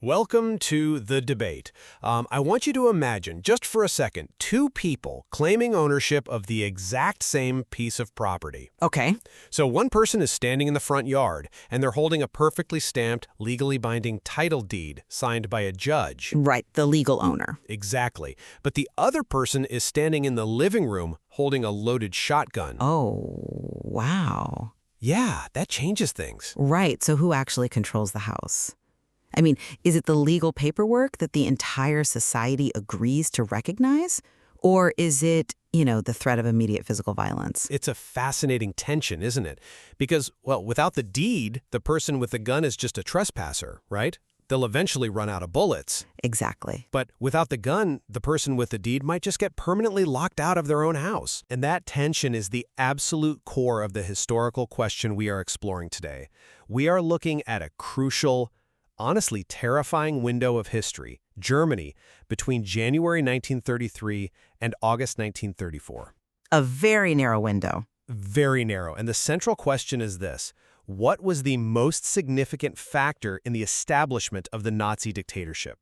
Welcome to the debate. I want you to imagine, just for a second, two people claiming ownership of the exact same piece of property. Okay. So one person is standing in the front yard, and they're holding a perfectly stamped, legally binding title deed signed by a judge. Right, the legal owner. Exactly. But the other person is standing in the living room holding a loaded shotgun. Oh, wow. Yeah, that changes things. Right, so who actually controls the house? I mean, is it the legal paperwork that the entire society agrees to recognize? Or is it, the threat of immediate physical violence? It's a fascinating tension, isn't it? Because, well, without the deed, the person with the gun is just a trespasser, right? They'll eventually run out of bullets. Exactly. But without the gun, the person with the deed might just get permanently locked out of their own house. And that tension is the absolute core of the historical question we are exploring today. We are looking at a crucial, honestly terrifying window of history, Germany, between January 1933 and August 1934. A very narrow window. Very narrow. And the central question is this: what was the most significant factor in the establishment of the Nazi dictatorship?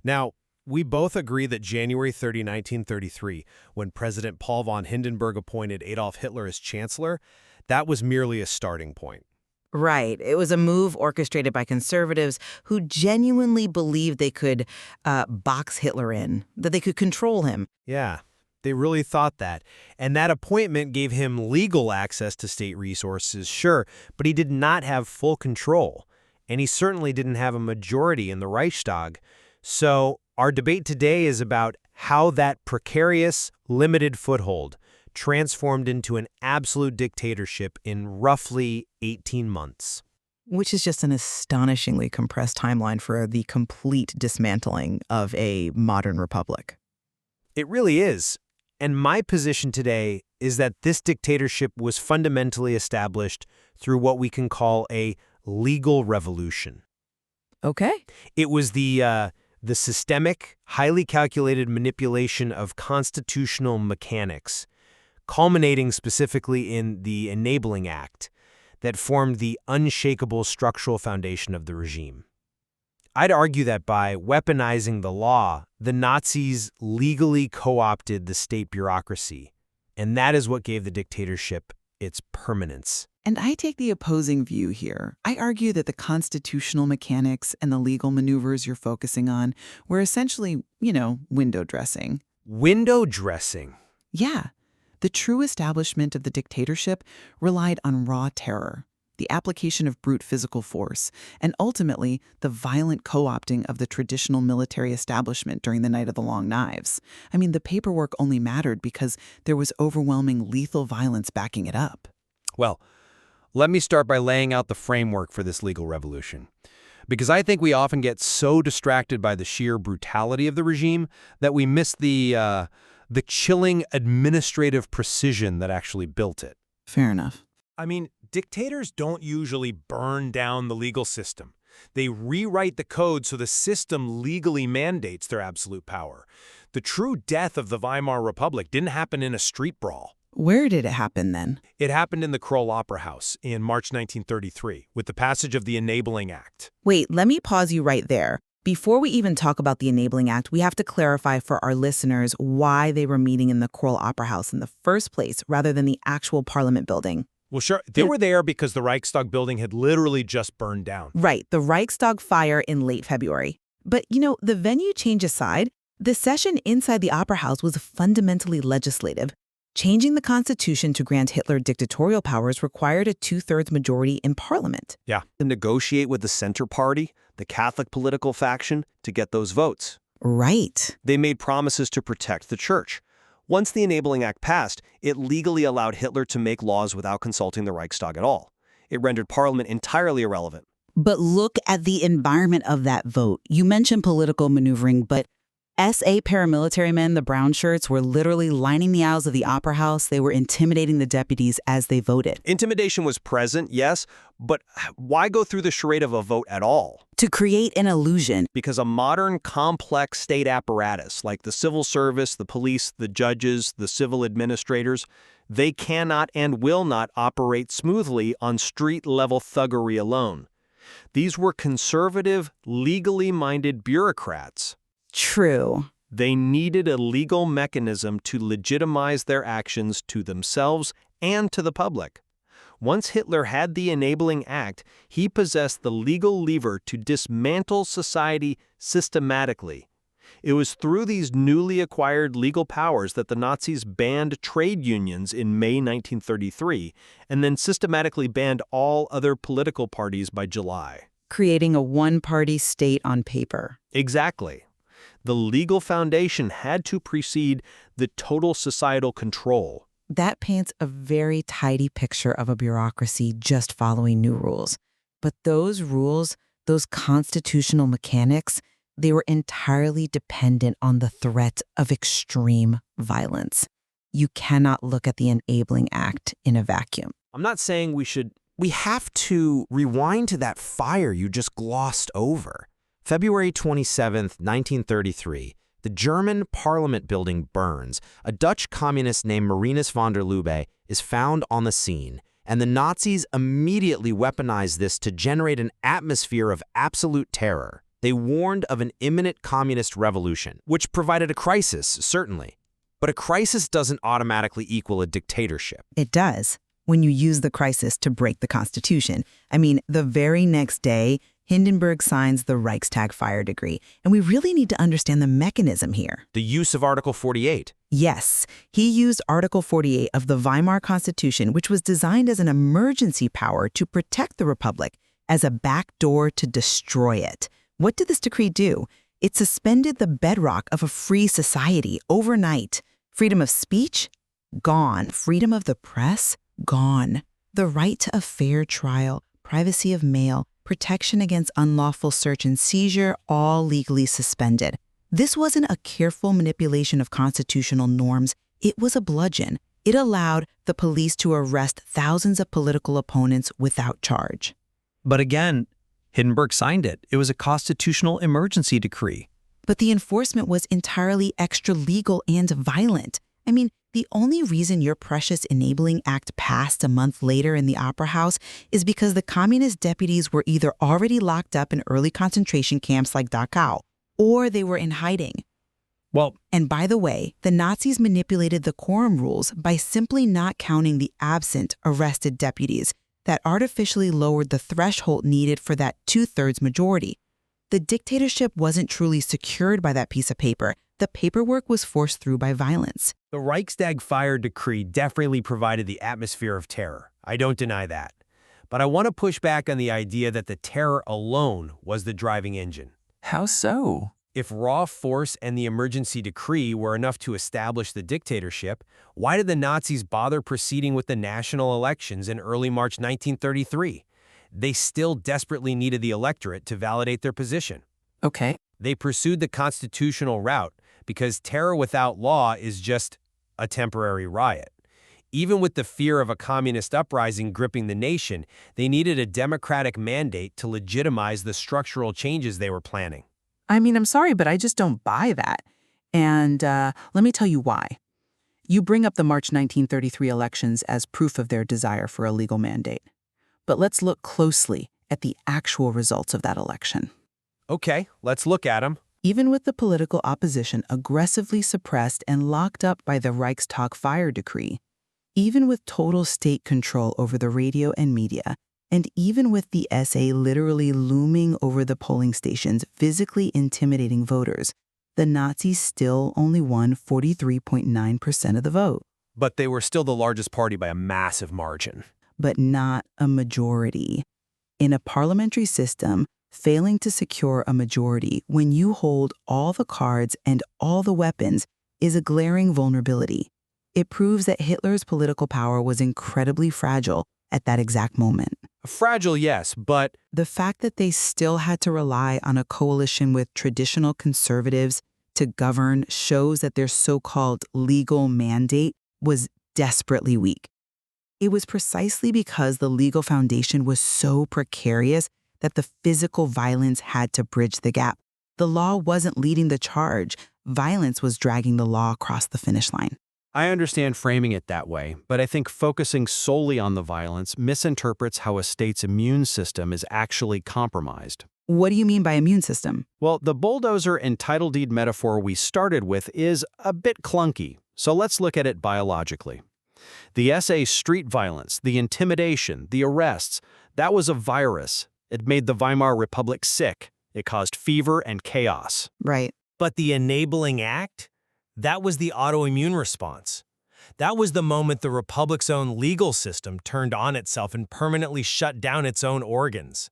Now, we both agree that January 30, 1933, when President Paul von Hindenburg appointed Adolf Hitler as chancellor, that was merely a starting point. Right. It was a move orchestrated by conservatives who genuinely believed they could box Hitler in, that they could control him. Yeah, they really thought that. And that appointment gave him legal access to state resources, sure, but he did not have full control. And he certainly didn't have a majority in the Reichstag. So our debate today is about how that precarious, limited foothold transformed into an absolute dictatorship in roughly 18 months. Which is just an astonishingly compressed timeline for the complete dismantling of a modern republic. It really is. And my position today is that this dictatorship was fundamentally established through what we can call a legal revolution. Okay. It was the systemic, highly calculated manipulation of constitutional mechanics, culminating specifically in the Enabling Act, that formed the unshakable structural foundation of the regime. I'd argue that by weaponizing the law, the Nazis legally co-opted the state bureaucracy, and that is what gave the dictatorship its permanence. And I take the opposing view here. I argue that the constitutional mechanics and the legal maneuvers you're focusing on were essentially, window dressing. Window dressing? Yeah. The true establishment of the dictatorship relied on raw terror, the application of brute physical force, and ultimately the violent co-opting of the traditional military establishment during the Night of the Long Knives. I mean, the paperwork only mattered because there was overwhelming lethal violence backing it up. Well, let me start by laying out the framework for this legal revolution. Because I think we often get so distracted by the sheer brutality of the regime that we miss the chilling administrative precision that actually built it. Fair enough. I mean, dictators don't usually burn down the legal system. They rewrite the code so the system legally mandates their absolute power. The true death of the Weimar Republic didn't happen in a street brawl. Where did it happen then? It happened in the Kroll Opera House in March 1933 with the passage of the Enabling Act. Wait, let me pause you right there. Before we even talk about the Enabling Act, we have to clarify for our listeners why they were meeting in the Kroll Opera House in the first place rather than the actual Parliament building. Well, sure, they were there because the Reichstag building had literally just burned down. Right, the Reichstag fire in late February. But, the venue change aside, the session inside the Opera House was fundamentally legislative. Changing the Constitution to grant Hitler dictatorial powers required a two-thirds majority in Parliament. Yeah. To negotiate with the Center Party, the Catholic political faction, to get those votes. Right. They made promises to protect the church. Once the Enabling Act passed, it legally allowed Hitler to make laws without consulting the Reichstag at all. It rendered Parliament entirely irrelevant. But look at the environment of that vote. You mentioned political maneuvering, but SA paramilitary men, the brown shirts, were literally lining the aisles of the Opera House. They were intimidating the deputies as they voted. Intimidation was present, yes, but why go through the charade of a vote at all? To create an illusion. Because a modern, complex state apparatus, like the civil service, the police, the judges, the civil administrators, they cannot and will not operate smoothly on street-level thuggery alone. These were conservative, legally minded bureaucrats. True. They needed a legal mechanism to legitimize their actions to themselves and to the public. Once Hitler had the Enabling Act, he possessed the legal lever to dismantle society systematically. It was through these newly acquired legal powers that the Nazis banned trade unions in May 1933 and then systematically banned all other political parties by July. Creating a one-party state on paper. Exactly. The legal foundation had to precede the total societal control. That paints a very tidy picture of a bureaucracy just following new rules. But those rules, those constitutional mechanics, they were entirely dependent on the threat of extreme violence. You cannot look at the Enabling Act in a vacuum. I'm not saying we have to rewind to that fire you just glossed over. February 27, 1933, the German parliament building burns. A Dutch communist named Marinus van der Lubbe is found on the scene, and the Nazis immediately weaponize this to generate an atmosphere of absolute terror. They warned of an imminent communist revolution, which provided a crisis, certainly. But a crisis doesn't automatically equal a dictatorship. It does, when you use the crisis to break the Constitution. I mean, the very next day, Hindenburg signs the Reichstag fire decree, and we really need to understand the mechanism here. The use of Article 48. Yes, he used Article 48 of the Weimar Constitution, which was designed as an emergency power to protect the Republic, as a backdoor to destroy it. What did this decree do? It suspended the bedrock of a free society overnight. Freedom of speech? Gone. Freedom of the press? Gone. The right to a fair trial, privacy of mail, protection against unlawful search and seizure, all legally suspended. This wasn't a careful manipulation of constitutional norms. It was a bludgeon. It allowed the police to arrest thousands of political opponents without charge. But again, Hindenburg signed it. It was a constitutional emergency decree. But the enforcement was entirely extra-legal and violent. I mean, the only reason your precious Enabling Act passed a month later in the Opera House is because the communist deputies were either already locked up in early concentration camps like Dachau, or they were in hiding. Well, And by the way, the Nazis manipulated the quorum rules by simply not counting the absent, arrested deputies. That artificially lowered the threshold needed for that two-thirds majority. The dictatorship wasn't truly secured by that piece of paper. The paperwork was forced through by violence. The Reichstag fire decree definitely provided the atmosphere of terror. I don't deny that. But I want to push back on the idea that the terror alone was the driving engine. how so? If raw force and the emergency decree were enough to establish the dictatorship, why did the Nazis bother proceeding with the national elections in early March 1933? They still desperately needed the electorate to validate their position. Okay. They pursued the constitutional route because terror without law is just a temporary riot. Even with the fear of a communist uprising gripping the nation, they needed a democratic mandate to legitimize the structural changes they were planning. I mean, I'm sorry, but I just don't buy that. And let me tell you why. You bring up the March 1933 elections as proof of their desire for a legal mandate. But let's look closely at the actual results of that election. Okay, let's look at them. Even with the political opposition aggressively suppressed and locked up by the Reichstag fire decree, even with total state control over the radio and media, and even with the SA literally looming over the polling stations, physically intimidating voters, the Nazis still only won 43.9% of the vote. But they were still the largest party by a massive margin. But not a majority. In a parliamentary system, failing to secure a majority when you hold all the cards and all the weapons is a glaring vulnerability. It proves that Hitler's political power was incredibly fragile at that exact moment. Fragile, yes, but The fact that they still had to rely on a coalition with traditional conservatives to govern shows that their so-called legal mandate was desperately weak. It was precisely because the legal foundation was so precarious that the physical violence had to bridge the gap. The law wasn't leading the charge. Violence was dragging the law across the finish line. I understand framing it that way, but I think focusing solely on the violence misinterprets how a state's immune system is actually compromised. What do you mean by immune system? Well, the bulldozer and title deed metaphor we started with is a bit clunky, so let's look at it biologically. The SA street violence, the intimidation, the arrests, that was a virus. It made the Weimar Republic sick. It caused fever and chaos. Right. But the enabling act? That was the autoimmune response. That was the moment the Republic's own legal system turned on itself and permanently shut down its own organs.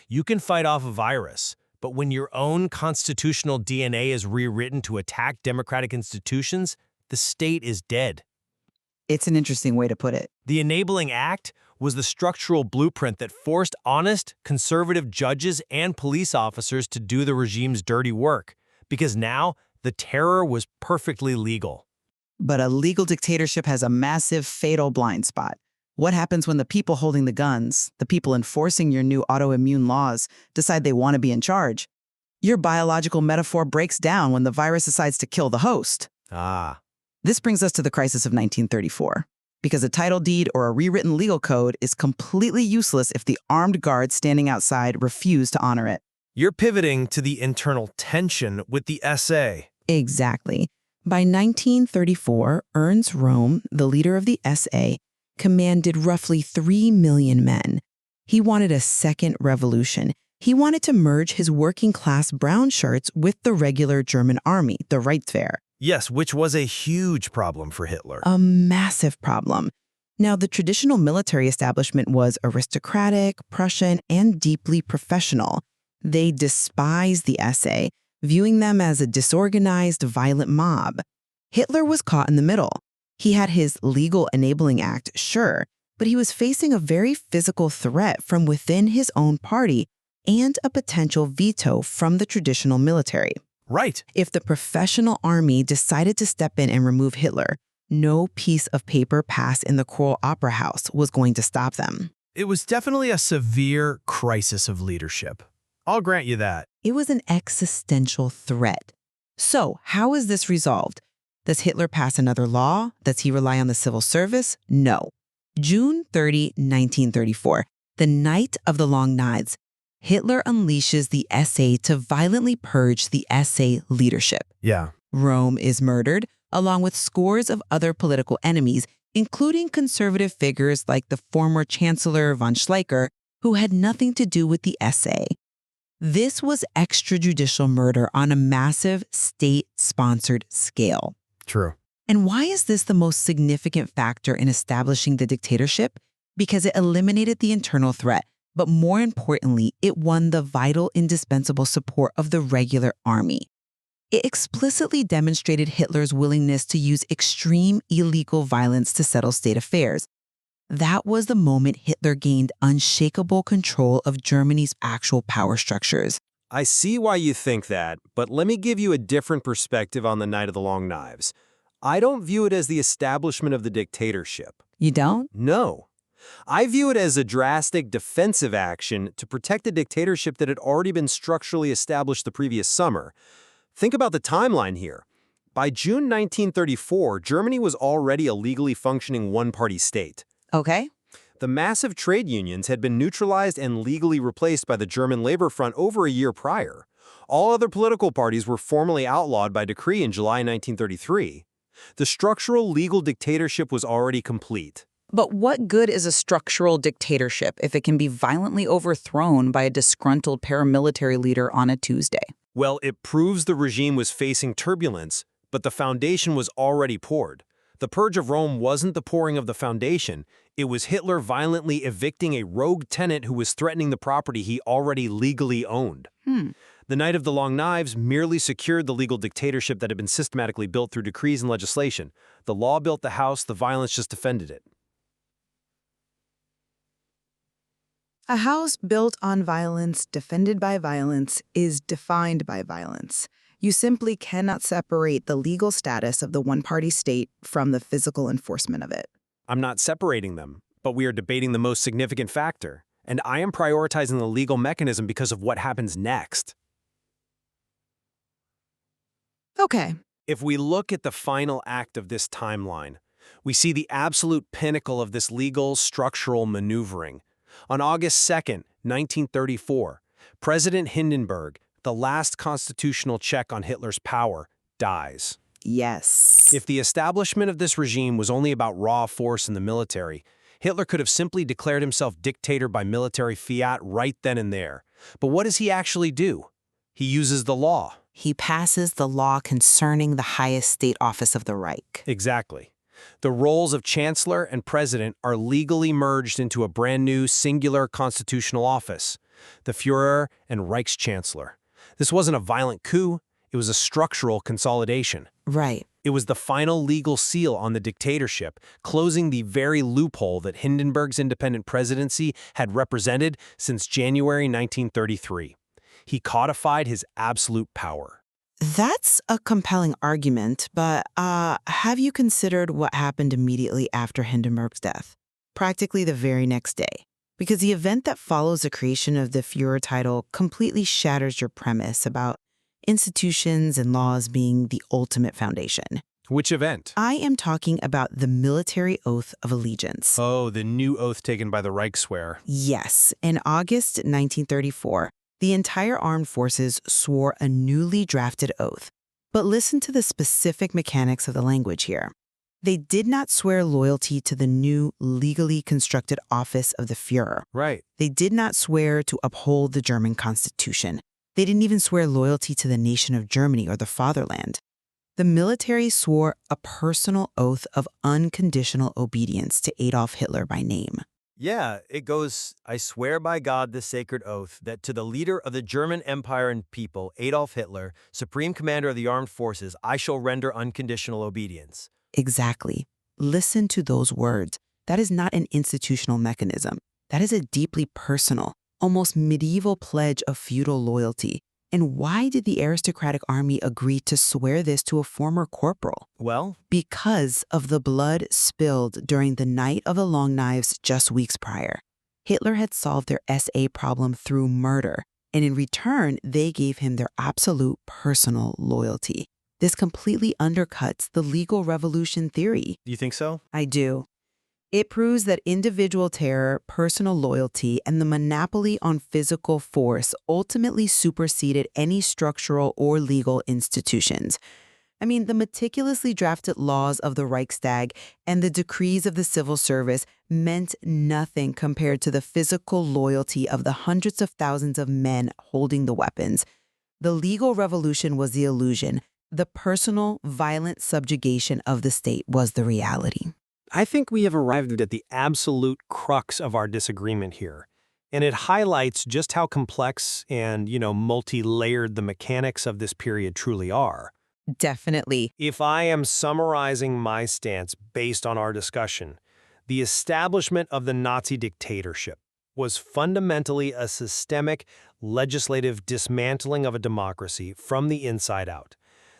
You can fight off a virus, but when your own constitutional DNA is rewritten to attack democratic institutions, the state is dead. It's an interesting way to put it. The enabling act was the structural blueprint that forced honest, conservative judges and police officers to do the regime's dirty work, because now the terror was perfectly legal. But a legal dictatorship has a massive, fatal blind spot. What happens when the people holding the guns, the people enforcing your new autoimmune laws, decide they want to be in charge? Your biological metaphor breaks down when the virus decides to kill the host. Ah. This brings us to the crisis of 1934. Because a title deed or a rewritten legal code is completely useless if the armed guards standing outside refuse to honor it. You're pivoting to the internal tension with the SA. Exactly. By 1934, Ernst Röhm, the leader of the SA, commanded roughly 3 million men. He wanted a second revolution. He wanted to merge his working-class brown shirts with the regular German army, the Reichswehr. Yes, which was a huge problem for Hitler. A massive problem. Now, the traditional military establishment was aristocratic, Prussian, and deeply professional. They despised the SA, viewing them as a disorganized, violent mob. Hitler was caught in the middle. He had his legal enabling act, sure, but he was facing a very physical threat from within his own party and a potential veto from the traditional military. Right. If the professional army decided to step in and remove Hitler, no piece of paper passed in the Choral Opera House was going to stop them. It was definitely a severe crisis of leadership. I'll grant you that. It was an existential threat. So, how is this resolved? Does Hitler pass another law? Does he rely on the civil service? No. June 30, 1934, the night of the Long Knives, Hitler unleashes the SA to violently purge the SA leadership. Yeah. Röhm is murdered, along with scores of other political enemies, including conservative figures like the former Chancellor von Schleicher, who had nothing to do with the SA. This was extrajudicial murder on a massive state-sponsored scale. True. And why is this the most significant factor in establishing the dictatorship? Because it eliminated the internal threat, but more importantly, it won the vital, indispensable support of the regular army. It explicitly demonstrated Hitler's willingness to use extreme illegal violence to settle state affairs. That was the moment Hitler gained unshakable control of Germany's actual power structures. I see why you think that, but let me give you a different perspective on the Night of the Long Knives. I don't view it as the establishment of the dictatorship. You don't? No. I view it as a drastic defensive action to protect the dictatorship that had already been structurally established the previous summer. Think about the timeline here. By June 1934, Germany was already a legally functioning one-party state. Okay. The massive trade unions had been neutralized and legally replaced by the German Labor Front over a year prior. All other political parties were formally outlawed by decree in July 1933. The structural legal dictatorship was already complete. But what good is a structural dictatorship if it can be violently overthrown by a disgruntled paramilitary leader on a Tuesday? Well, it proves the regime was facing turbulence, but the foundation was already poured. The purge of Rome wasn't the pouring of the foundation. It was Hitler violently evicting a rogue tenant who was threatening the property he already legally owned. The Night of the Long Knives merely secured the legal dictatorship that had been systematically built through decrees and legislation. The law built the house, the violence just defended it. A house built on violence, defended by violence, is defined by violence. You simply cannot separate the legal status of the one-party state from the physical enforcement of it. I'm not separating them, but we are debating the most significant factor, and I am prioritizing the legal mechanism because of what happens next. Okay, If we look at the final act of this timeline, we see the absolute pinnacle of this legal structural maneuvering. On August 2nd, 1934, President Hindenburg, the last constitutional check on Hitler's power, dies. Yes. If the establishment of this regime was only about raw force in the military, Hitler could have simply declared himself dictator by military fiat right then and there. But what does he actually do? He uses the law. He passes the law concerning the highest state office of the Reich. Exactly. The roles of chancellor and president are legally merged into a brand new singular constitutional office, the Führer and Reichschancellor. This wasn't a violent coup, it was a structural consolidation. Right. It was the final legal seal on the dictatorship, closing the very loophole that Hindenburg's independent presidency had represented since January 1933. He codified his absolute power. That's a compelling argument, but have you considered what happened immediately after Hindenburg's death? Practically the very next day. Because the event that follows the creation of the Führer title completely shatters your premise about institutions and laws being the ultimate foundation. Which event? I am talking about the military oath of allegiance. Oh, the new oath taken by the Reichswehr. Yes, in August 1934, the entire armed forces swore a newly drafted oath. But listen to the specific mechanics of the language here. They did not swear loyalty to the new legally constructed office of the Führer. Right. They did not swear to uphold the German constitution. They didn't even swear loyalty to the nation of Germany or the fatherland. The military swore a personal oath of unconditional obedience to Adolf Hitler by name. Yeah, it goes, I swear by God the sacred oath that to the leader of the German Empire and people, Adolf Hitler, Supreme Commander of the Armed Forces, I shall render unconditional obedience. Exactly. Listen to those words. That is not an institutional mechanism. That is a deeply personal, almost medieval pledge of feudal loyalty. And why did the aristocratic army agree to swear this to a former corporal? Well, Because of the blood spilled during the Night of the Long Knives just weeks prior. Hitler had solved their SA problem through murder, and in return, they gave him their absolute personal loyalty. This completely undercuts the legal revolution theory. do you think so? I do. It proves that individual terror, personal loyalty, and the monopoly on physical force ultimately superseded any structural or legal institutions. I mean, the meticulously drafted laws of the Reichstag and the decrees of the civil service meant nothing compared to the physical loyalty of the hundreds of thousands of men holding the weapons. The legal revolution was the illusion. The personal, violent subjugation of the state was the reality. I think we have arrived at the absolute crux of our disagreement here. And it highlights just how complex and, multi-layered the mechanics of this period truly are. Definitely. If I am summarizing my stance based on our discussion, the establishment of the Nazi dictatorship was fundamentally a systemic, legislative dismantling of a democracy from the inside out.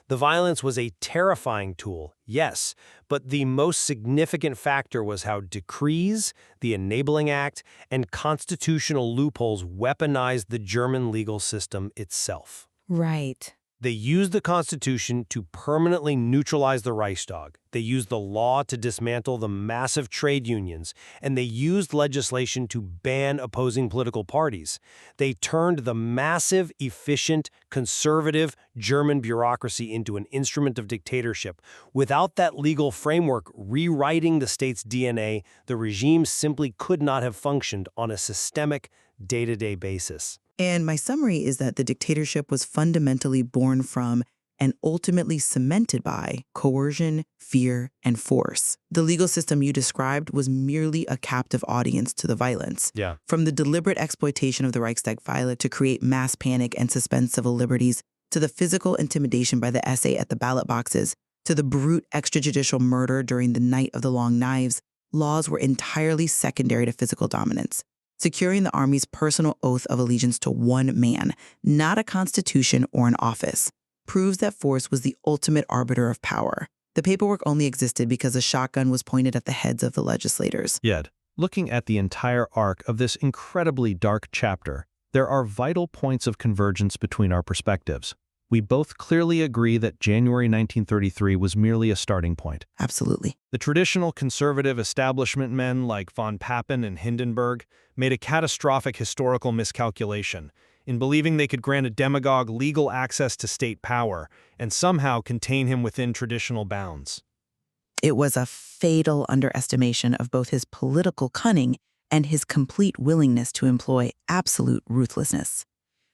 The violence was a terrifying tool, yes, but the most significant factor was how decrees, the Enabling Act, and constitutional loopholes weaponized the German legal system itself. Right. They used the Constitution to permanently neutralize the Reichstag. They used the law to dismantle the massive trade unions, and they used legislation to ban opposing political parties. They turned the massive, efficient, conservative German bureaucracy into an instrument of dictatorship. Without that legal framework rewriting the state's DNA, the regime simply could not have functioned on a systemic, day-to-day basis. And my summary is that the dictatorship was fundamentally born from and ultimately cemented by coercion, fear, and force. The legal system you described was merely a captive audience to the violence. Yeah. From the deliberate exploitation of the Reichstag fire to create mass panic and suspend civil liberties, to the physical intimidation by the SA at the ballot boxes, to the brute extrajudicial murder during the Night of the Long Knives, laws were entirely secondary to physical dominance. Securing the army's personal oath of allegiance to one man, not a constitution or an office, proves that force was the ultimate arbiter of power. The paperwork only existed because a shotgun was pointed at the heads of the legislators. Yet, looking at the entire arc of this incredibly dark chapter, there are vital points of convergence between our perspectives. We both clearly agree that January 1933 was merely a starting point. Absolutely. The traditional conservative establishment men like von Papen and Hindenburg made a catastrophic historical miscalculation in believing they could grant a demagogue legal access to state power and somehow contain him within traditional bounds. It was a fatal underestimation of both his political cunning and his complete willingness to employ absolute ruthlessness.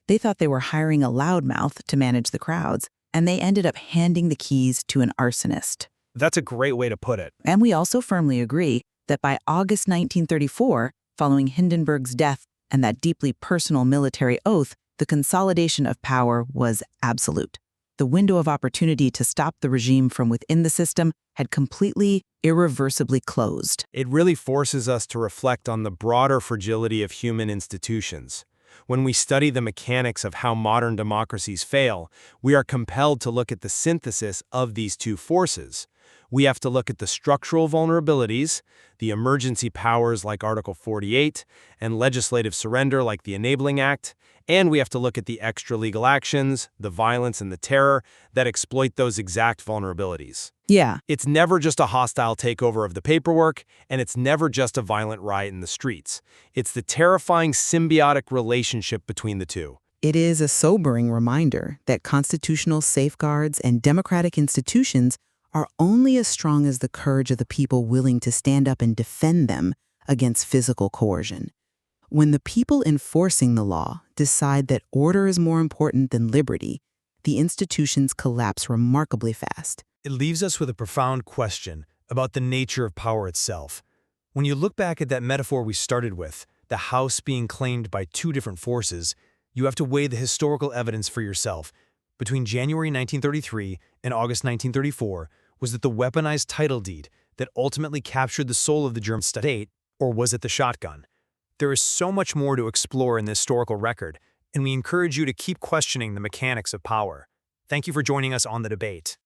They thought they were hiring a loudmouth to manage the crowds, and they ended up handing the keys to an arsonist. That's a great way to put it. And we also firmly agree that by August 1934, following Hindenburg's death and that deeply personal military oath, the consolidation of power was absolute. The window of opportunity to stop the regime from within the system had completely, irreversibly closed. It really forces us to reflect on the broader fragility of human institutions. When we study the mechanics of how modern democracies fail, we are compelled to look at the synthesis of these two forces. We have to look at the structural vulnerabilities, the emergency powers like Article 48, and legislative surrender like the Enabling Act, and we have to look at the extra-legal actions, the violence and the terror that exploit those exact vulnerabilities. Yeah. It's never just a hostile takeover of the paperwork, and it's never just a violent riot in the streets. It's the terrifying symbiotic relationship between the two. It is a sobering reminder that constitutional safeguards and democratic institutions are only as strong as the courage of the people willing to stand up and defend them against physical coercion. When the people enforcing the law decide that order is more important than liberty, the institutions collapse remarkably fast. It leaves us with a profound question about the nature of power itself. When you look back at that metaphor we started with, the house being claimed by two different forces, you have to weigh the historical evidence for yourself. Between January 1933 and August 1934, was it the weaponized title deed that ultimately captured the soul of the German state, or was it the shotgun? There is so much more to explore in the historical record, and we encourage you to keep questioning the mechanics of power. Thank you for joining us on the debate.